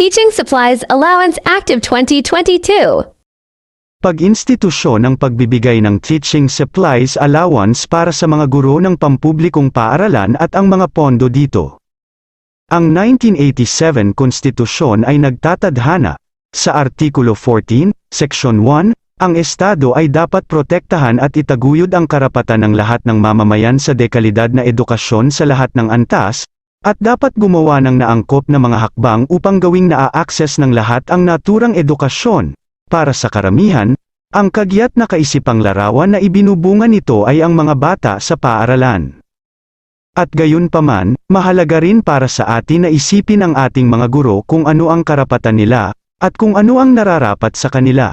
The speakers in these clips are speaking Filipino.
Teaching Supplies Allowance Active 2022. Pag-institusyon ng pagbibigay ng Teaching Supplies Allowance para sa mga guro ng pampublikong paaralan at ang mga pondo dito. Ang 1987 Konstitusyon ay nagtatadhana, sa Artikulo 14, Section 1, ang Estado ay dapat protektahan at itaguyod ang karapatan ng lahat ng mamamayan sa dekalidad na edukasyon sa lahat ng antas, at dapat gumawa ng naangkop na mga hakbang upang gawing naa-access ng lahat ang naturang edukasyon. Para sa karamihan, ang kagyat na kaisipang larawan na ibinubungan nito ay ang mga bata sa paaralan. At gayunpaman, mahalaga rin para sa atin na isipin ang ating mga guro kung ano ang karapatan nila, at kung ano ang nararapat sa kanila.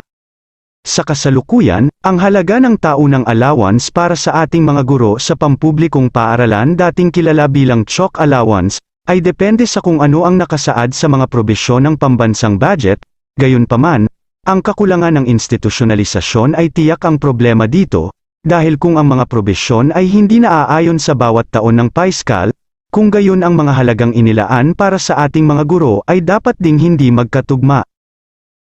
Sa kasalukuyan, ang halaga ng taunang allowance para sa ating mga guro sa pampublikong paaralan, dating kilala bilang CHOC allowance, ay depende sa kung ano ang nakasaad sa mga probisyon ng pambansang budget. Gayunpaman, ang kakulangan ng institusyonalisasyon ay tiyak ang problema dito, dahil kung ang mga probisyon ay hindi naaayon sa bawat taon ng paiskal, kung gayon ang mga halagang inilaan para sa ating mga guro ay dapat ding hindi magkatugma.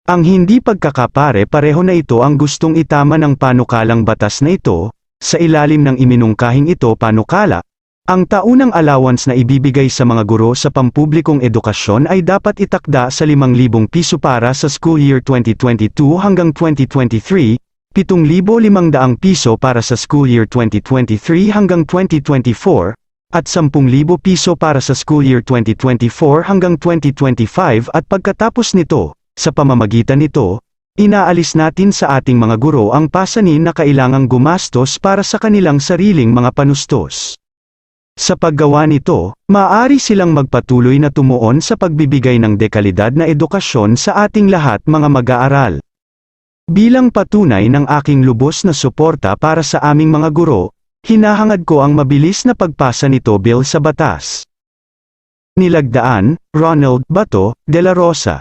Ang hindi pagkakapare-pareho na ito ang gustong itama ng panukalang batas na ito. Sa ilalim ng iminungkahing ito panukala, ang taunang allowance na ibibigay sa mga guro sa pampublikong edukasyon ay dapat itakda sa 5,000 piso para sa school year 2022 hanggang 2023, 7,500 piso para sa school year 2023 hanggang 2024, at 10,000 piso para sa school year 2024 hanggang 2025 at pagkatapos nito. Sa pamamagitan nito, inaalis natin sa ating mga guro ang pasanin na kailangang gumastos para sa kanilang sariling mga panustos. Sa paggawa nito, maaari silang magpatuloy na tumuon sa pagbibigay ng dekalidad na edukasyon sa ating lahat mga mag-aaral. Bilang patunay ng aking lubos na suporta para sa aming mga guro, hinahangad ko ang mabilis na pagpasa nito bill sa batas. Nilagdaan, Ronald Bato de la Rosa.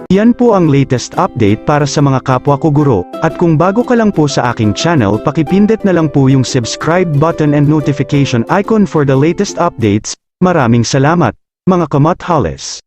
Yan po ang latest update para sa mga kapwa ko guro, at kung bago ka lang po sa aking channel, pakipindot na lang po yung subscribe button and notification icon for the latest updates. Maraming salamat, mga kamat-hales.